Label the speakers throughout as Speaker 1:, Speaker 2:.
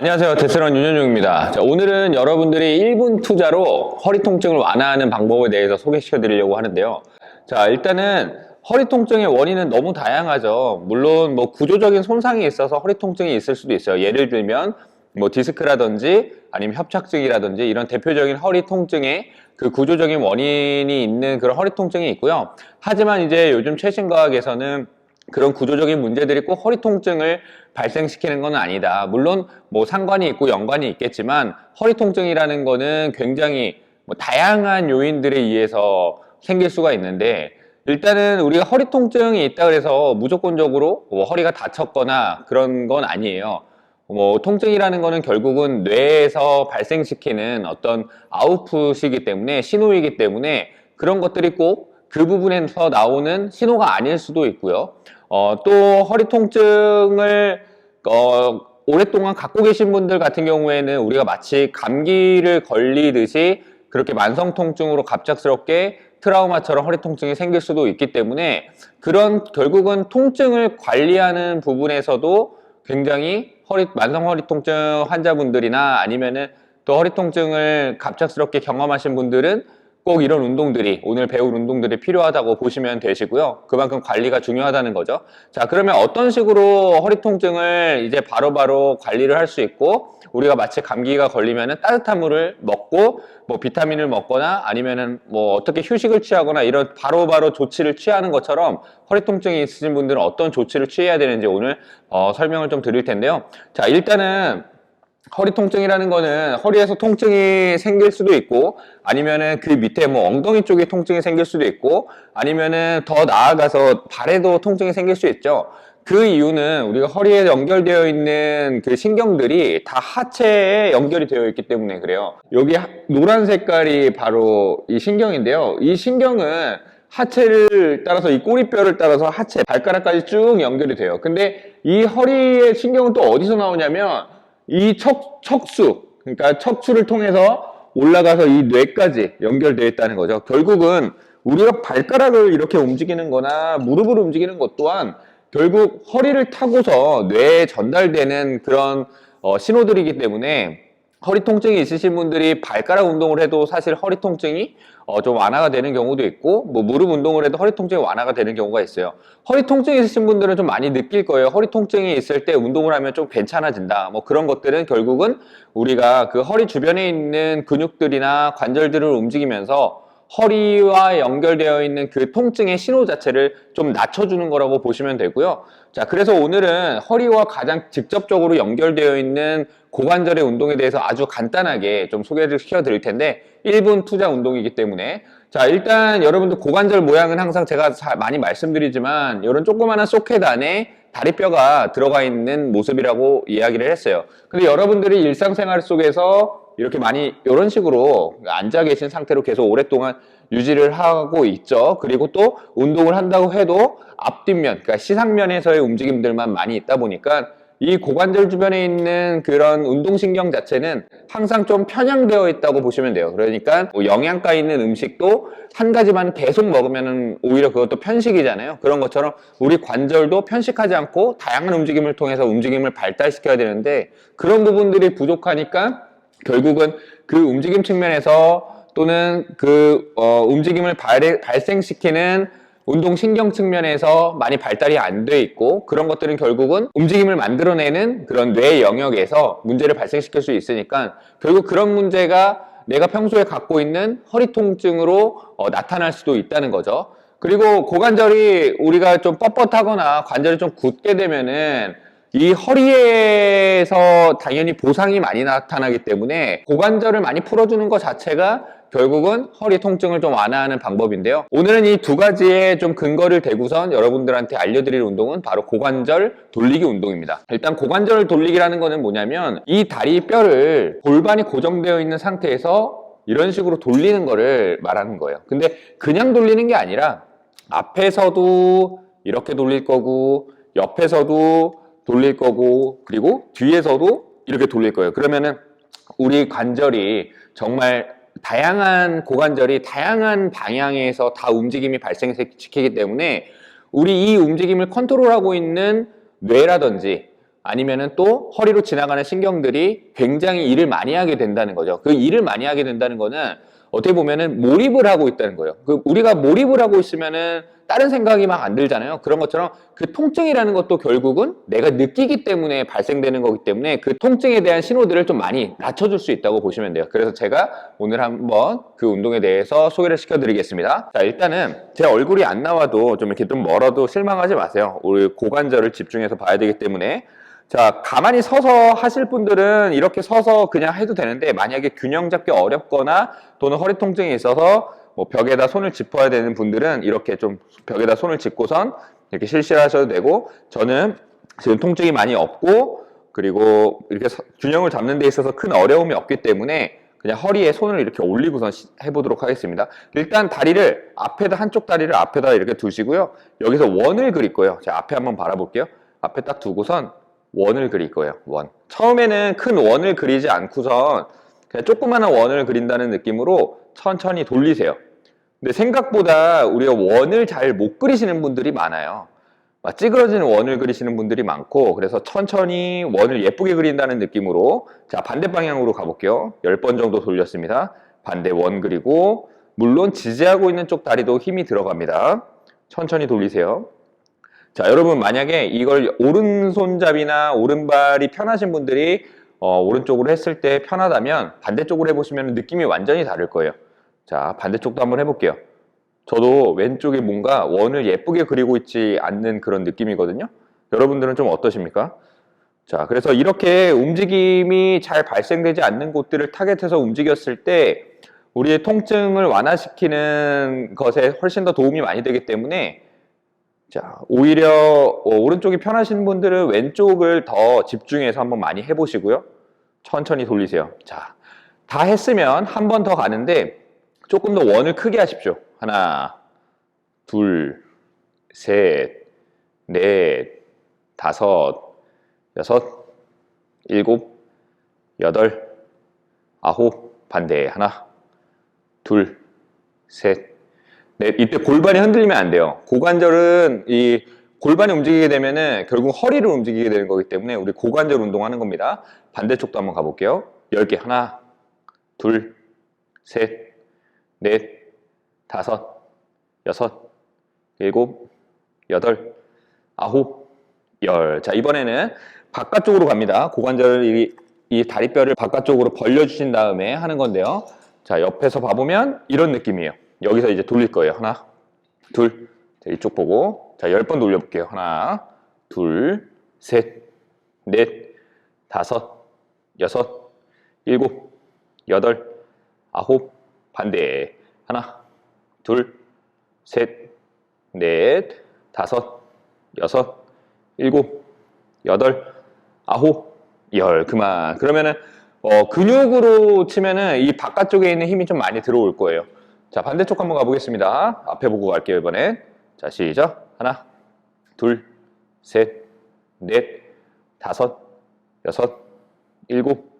Speaker 1: 안녕하세요. 데스런 윤현중입니다. 자, 오늘은 여러분들이 1분 투자로 허리 통증을 완화하는 방법에 대해서 소개시켜 드리려고 하는데요. 자, 일단은 허리 통증의 원인은 너무 다양하죠. 물론 뭐 구조적인 손상이 있어서 허리 통증이 있을 수도 있어요. 예를 들면 뭐 디스크라든지 아니면 협착증이라든지 이런 대표적인 허리 통증의 그 구조적인 원인이 있는 그런 허리 통증이 있고요. 하지만 이제 요즘 최신 과학에서는 그런 구조적인 문제들이 꼭 허리 통증을 발생시키는 건 아니다. 물론 뭐 상관이 있고 연관이 있겠지만 허리 통증이라는 거는 굉장히 뭐 다양한 요인들에 의해서 생길 수가 있는데, 일단은 우리가 허리 통증이 있다 그래서 무조건적으로 뭐 허리가 다쳤거나 그런 건 아니에요. 뭐 통증이라는 거는 결국은 뇌에서 발생시키는 어떤 아웃풋이기 때문에, 신호이기 때문에 그런 것들이 꼭 그 부분에서 나오는 신호가 아닐 수도 있고요. 또 허리 통증을 오랫동안 갖고 계신 분들 같은 경우에는 우리가 마치 감기를 걸리듯이 그렇게 만성 통증으로 갑작스럽게 트라우마처럼 허리 통증이 생길 수도 있기 때문에, 그런 결국은 통증을 관리하는 부분에서도 굉장히 만성 허리 통증 환자분들이나 아니면은 또 허리 통증을 갑작스럽게 경험하신 분들은 꼭 이런 운동들이, 오늘 배울 운동들이 필요하다고 보시면 되시고요. 그만큼 관리가 중요하다는 거죠. 자, 그러면 어떤 식으로 허리 통증을 이제 바로바로 관리를 할 수 있고, 우리가 마치 감기가 걸리면은 따뜻한 물을 먹고 뭐 비타민을 먹거나 아니면은 뭐 어떻게 휴식을 취하거나 이런 바로바로 조치를 취하는 것처럼 허리 통증이 있으신 분들은 어떤 조치를 취해야 되는지 오늘 설명을 좀 드릴 텐데요. 자, 일단은 허리 통증이라는 거는 허리에서 통증이 생길 수도 있고, 아니면은 그 밑에 뭐 엉덩이 쪽에 통증이 생길 수도 있고, 아니면은 더 나아가서 발에도 통증이 생길 수 있죠. 그 이유는 우리가 허리에 연결되어 있는 그 신경들이 다 하체에 연결이 되어 있기 때문에 그래요. 여기 노란 색깔이 바로 이 신경인데요. 이 신경은 하체를 따라서, 이 꼬리뼈를 따라서 하체, 발가락까지 쭉 연결이 돼요. 근데 이 허리의 신경은 또 어디서 나오냐면 이 척수, 그러니까 척추를 통해서 올라가서 이 뇌까지 연결되어 있다는 거죠. 결국은 우리가 발가락을 이렇게 움직이는 거나 무릎을 움직이는 것 또한 결국 허리를 타고서 뇌에 전달되는 그런 신호들이기 때문에, 허리 통증이 있으신 분들이 발가락 운동을 해도 사실 허리 통증이 좀 완화가 되는 경우도 있고, 뭐 무릎 운동을 해도 허리 통증이 완화가 되는 경우가 있어요. 허리 통증이 있으신 분들은 좀 많이 느낄 거예요. 허리 통증이 있을 때 운동을 하면 좀 괜찮아진다. 뭐 그런 것들은 결국은 우리가 그 허리 주변에 있는 근육들이나 관절들을 움직이면서 허리와 연결되어 있는 그 통증의 신호 자체를 좀 낮춰주는 거라고 보시면 되고요. 자, 그래서 오늘은 허리와 가장 직접적으로 연결되어 있는 고관절의 운동에 대해서 아주 간단하게 좀 소개를 시켜 드릴 텐데, 1분 투자 운동이기 때문에. 자, 일단 여러분들 고관절 모양은 항상 제가 많이 말씀드리지만 이런 조그마한 소켓 안에 다리뼈가 들어가 있는 모습이라고 이야기를 했어요. 근데 여러분들이 일상생활 속에서 이렇게 많이 이런 식으로 앉아 계신 상태로 계속 오랫동안 유지를 하고 있죠. 그리고 또 운동을 한다고 해도 앞뒷면, 그러니까 시상면에서의 움직임들만 많이 있다 보니까 이 고관절 주변에 있는 그런 운동신경 자체는 항상 좀 편향되어 있다고 보시면 돼요. 그러니까 뭐 영양가 있는 음식도 한 가지만 계속 먹으면 오히려 그것도 편식이잖아요. 그런 것처럼 우리 관절도 편식하지 않고 다양한 움직임을 통해서 움직임을 발달시켜야 되는데, 그런 부분들이 부족하니까 결국은 그 움직임 측면에서 또는 그 움직임을 발생시키는 운동신경 측면에서 많이 발달이 안 돼 있고, 그런 것들은 결국은 움직임을 만들어내는 그런 뇌 영역에서 문제를 발생시킬 수 있으니까 결국 그런 문제가 내가 평소에 갖고 있는 허리 통증으로 나타날 수도 있다는 거죠. 그리고 고관절이 우리가 좀 뻣뻣하거나 관절이 좀 굳게 되면은 이 허리에서 당연히 보상이 많이 나타나기 때문에 고관절을 많이 풀어주는 것 자체가 결국은 허리 통증을 좀 완화하는 방법인데요. 오늘은 이 두 가지의 좀 근거를 대고선 여러분들한테 알려드릴 운동은 바로 고관절 돌리기 운동입니다. 일단 고관절 돌리기라는 거는 뭐냐면, 이 다리 뼈를 골반이 고정되어 있는 상태에서 이런 식으로 돌리는 거를 말하는 거예요. 근데 그냥 돌리는 게 아니라 앞에서도 이렇게 돌릴 거고, 옆에서도 돌릴 거고, 그리고 뒤에서도 이렇게 돌릴 거예요. 그러면은 우리 관절이 정말 다양한 고관절이 다양한 방향에서 다 움직임이 발생시키기 때문에 우리 이 움직임을 컨트롤하고 있는 뇌라든지 아니면은 또 허리로 지나가는 신경들이 굉장히 일을 많이 하게 된다는 거죠. 그 일을 많이 하게 된다는 거는 어떻게 보면은 몰입을 하고 있다는 거예요. 그 우리가 몰입을 하고 있으면은 다른 생각이 막 안 들잖아요. 그런 것처럼 그 통증이라는 것도 결국은 내가 느끼기 때문에 발생되는 거기 때문에 그 통증에 대한 신호들을 좀 많이 낮춰줄 수 있다고 보시면 돼요. 그래서 제가 오늘 한번 그 운동에 대해서 소개를 시켜드리겠습니다. 자, 일단은 제 얼굴이 안 나와도 좀 이렇게 좀 멀어도 실망하지 마세요. 우리 고관절을 집중해서 봐야 되기 때문에. 자, 가만히 서서 하실 분들은 이렇게 서서 그냥 해도 되는데, 만약에 균형 잡기 어렵거나 또는 허리 통증이 있어서 뭐 벽에다 손을 짚어야 되는 분들은 이렇게 좀 벽에다 손을 짚고선 이렇게 실시를 하셔도 되고, 저는 지금 통증이 많이 없고 그리고 이렇게 균형을 잡는 데 있어서 큰 어려움이 없기 때문에 그냥 허리에 손을 이렇게 올리고선 해보도록 하겠습니다. 일단 다리를 앞에다, 한쪽 다리를 앞에다 이렇게 두시고요. 여기서 원을 그릴 거예요. 제가 앞에 한번 바라볼게요. 앞에 딱 두고선 원을 그릴 거예요. 원. 처음에는 큰 원을 그리지 않고선 그냥 조그마한 원을 그린다는 느낌으로 천천히 돌리세요. 근데 생각보다 우리가 원을 잘 못 그리시는 분들이 많아요. 막 찌그러지는 원을 그리시는 분들이 많고, 그래서 천천히 원을 예쁘게 그린다는 느낌으로, 자, 반대 방향으로 가볼게요. 10번 정도 돌렸습니다. 반대 원 그리고, 물론 지지하고 있는 쪽 다리도 힘이 들어갑니다. 천천히 돌리세요. 자, 여러분 만약에 이걸 오른손잡이나 오른발이 편하신 분들이 오른쪽으로 했을 때 편하다면 반대쪽으로 해보시면 느낌이 완전히 다를 거예요. 자, 반대쪽도 한번 해볼게요. 저도 왼쪽에 뭔가 원을 예쁘게 그리고 있지 않는 그런 느낌이거든요. 여러분들은 좀 어떠십니까? 자, 그래서 이렇게 움직임이 잘 발생되지 않는 곳들을 타겟해서 움직였을 때 우리의 통증을 완화시키는 것에 훨씬 더 도움이 많이 되기 때문에, 자, 오히려 오른쪽이 편하신 분들은 왼쪽을 더 집중해서 한번 많이 해보시고요. 천천히 돌리세요. 자, 다 했으면 한 번 더 가는데 조금 더 원을 크게 하십시오. 하나, 둘, 셋, 넷, 다섯, 여섯, 일곱, 여덟, 아홉, 반대. 하나, 둘, 셋, 네, 이때 골반이 흔들리면 안 돼요. 고관절은 이 골반이 움직이게 되면은 결국 허리를 움직이게 되는 거기 때문에 우리 고관절 운동하는 겁니다. 반대쪽도 한번 가볼게요. 10개. 하나, 둘, 셋, 넷, 다섯, 여섯, 일곱, 여덟, 아홉, 열. 자, 이번에는 바깥쪽으로 갑니다. 고관절 이 다리뼈를 바깥쪽으로 벌려주신 다음에 하는 건데요. 자, 옆에서 봐보면 이런 느낌이에요. 여기서 이제 돌릴 거예요. 하나, 둘, 자, 이쪽 보고. 자, 10번 돌려볼게요. 하나, 둘, 셋, 넷, 다섯, 여섯, 일곱, 여덟, 아홉, 반대. 하나, 둘, 셋, 넷, 다섯, 여섯, 일곱, 여덟, 아홉, 열. 그만. 그러면은 근육으로 치면은 이 바깥쪽에 있는 힘이 좀 많이 들어올 거예요. 자, 반대쪽 한번 가보겠습니다. 앞에 보고 갈게요, 이번엔. 자, 시작. 하나, 둘, 셋, 넷, 다섯, 여섯, 일곱,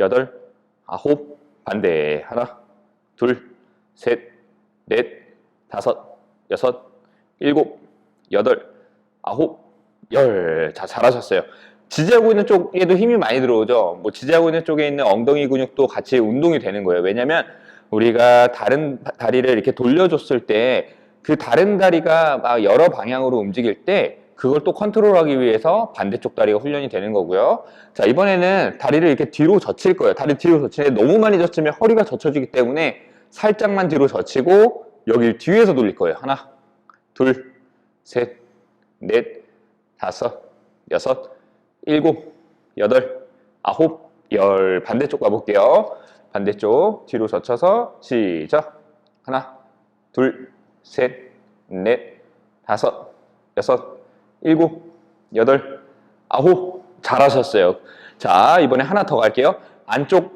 Speaker 1: 여덟, 아홉, 반대. 하나, 둘, 셋, 넷, 다섯, 여섯, 일곱, 여덟, 아홉, 열. 자, 잘하셨어요. 지지하고 있는 쪽에도 힘이 많이 들어오죠. 뭐 지지하고 있는 쪽에 있는 엉덩이 근육도 같이 운동이 되는 거예요. 왜냐면 우리가 다른 다리를 이렇게 돌려줬을 때 그 다른 다리가 막 여러 방향으로 움직일 때 그걸 또 컨트롤하기 위해서 반대쪽 다리가 훈련이 되는 거고요. 자, 이번에는 다리를 이렇게 뒤로 젖힐 거예요. 다리 뒤로 젖히는데 너무 많이 젖히면 허리가 젖혀지기 때문에 살짝만 뒤로 젖히고 여기 뒤에서 돌릴 거예요. 하나, 둘, 셋, 넷, 다섯, 여섯, 일곱, 여덟, 아홉, 열. 반대쪽 가볼게요. 반대쪽 뒤로 젖혀서 시작. 하나, 둘, 셋, 넷, 다섯, 여섯, 일곱, 여덟, 아홉. 잘하셨어요. 자, 이번에 하나 더 갈게요.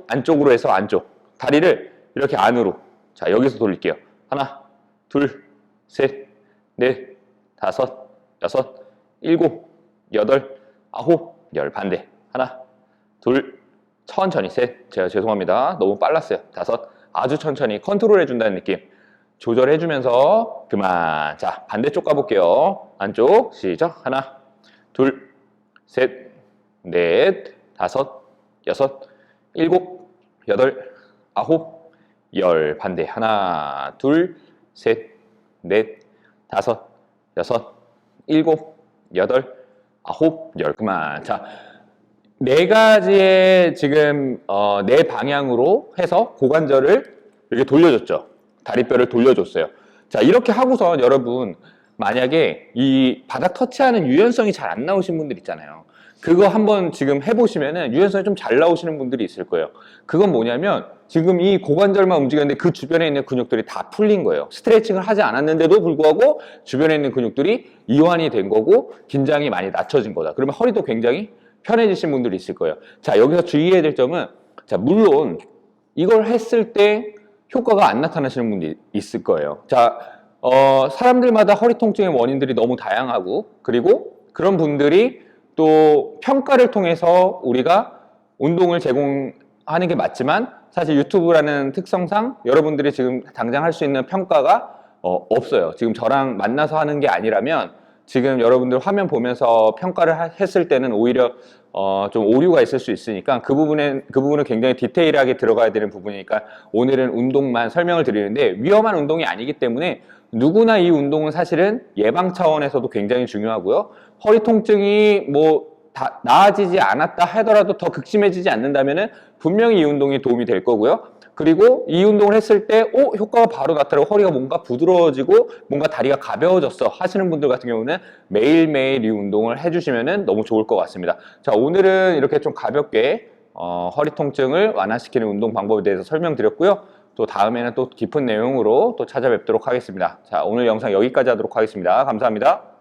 Speaker 1: 안쪽으로 해서 안쪽. 다리를 이렇게 안으로. 자, 여기서 돌릴게요. 하나, 둘, 셋, 넷, 다섯, 여섯, 일곱, 여덟, 아홉, 열. 반대. 하나, 둘, 천천히. 셋. 제가 죄송합니다. 너무 빨랐어요. 다섯. 아주 천천히 컨트롤 해준다는 느낌. 조절해주면서 그만. 자, 반대쪽 가볼게요. 안쪽 시작. 하나, 둘, 셋, 넷, 다섯, 여섯, 일곱, 여덟, 아홉, 열. 반대. 하나, 둘, 셋, 넷, 다섯, 여섯, 일곱, 여덟, 아홉, 열. 그만. 자, 네 가지의 지금 네 방향으로 해서 고관절을 이렇게 돌려줬죠. 다리뼈를 돌려줬어요. 자, 이렇게 하고선 여러분 만약에 이 바닥 터치하는 유연성이 잘 안 나오신 분들 있잖아요. 그거 한번 지금 해보시면은 유연성이 좀 잘 나오시는 분들이 있을 거예요. 그건 뭐냐면 지금 이 고관절만 움직였는데 그 주변에 있는 근육들이 다 풀린 거예요. 스트레칭을 하지 않았는데도 불구하고 주변에 있는 근육들이 이완이 된 거고 긴장이 많이 낮춰진 거다. 그러면 허리도 굉장히 편해지신 분들이 있을 거예요. 자, 여기서 주의해야 될 점은, 자, 물론 이걸 했을 때 효과가 안 나타나시는 분들이 있을 거예요. 자, 사람들마다 허리 통증의 원인들이 너무 다양하고, 그리고 그런 분들이 또 평가를 통해서 우리가 운동을 제공하는 게 맞지만, 사실 유튜브라는 특성상 여러분들이 지금 당장 할 수 있는 평가가 없어요. 지금 저랑 만나서 하는 게 아니라면 지금 여러분들 화면 보면서 평가를 했을 때는 오히려 좀 오류가 있을 수 있으니까 그 부분은 굉장히 디테일하게 들어가야 되는 부분이니까 오늘은 운동만 설명을 드리는데, 위험한 운동이 아니기 때문에 누구나 이 운동은 사실은 예방 차원에서도 굉장히 중요하고요. 허리 통증이 뭐 다 나아지지 않았다 하더라도 더 극심해지지 않는다면은 분명히 이 운동이 도움이 될 거고요. 그리고 이 운동을 했을 때 효과가 바로 나타나고 허리가 뭔가 부드러워지고 뭔가 다리가 가벼워졌어 하시는 분들 같은 경우는 매일매일 이 운동을 해주시면 너무 좋을 것 같습니다. 자, 오늘은 이렇게 좀 가볍게 허리 통증을 완화시키는 운동 방법에 대해서 설명드렸고요. 또 다음에는 또 깊은 내용으로 또 찾아뵙도록 하겠습니다. 자, 오늘 영상 여기까지 하도록 하겠습니다. 감사합니다.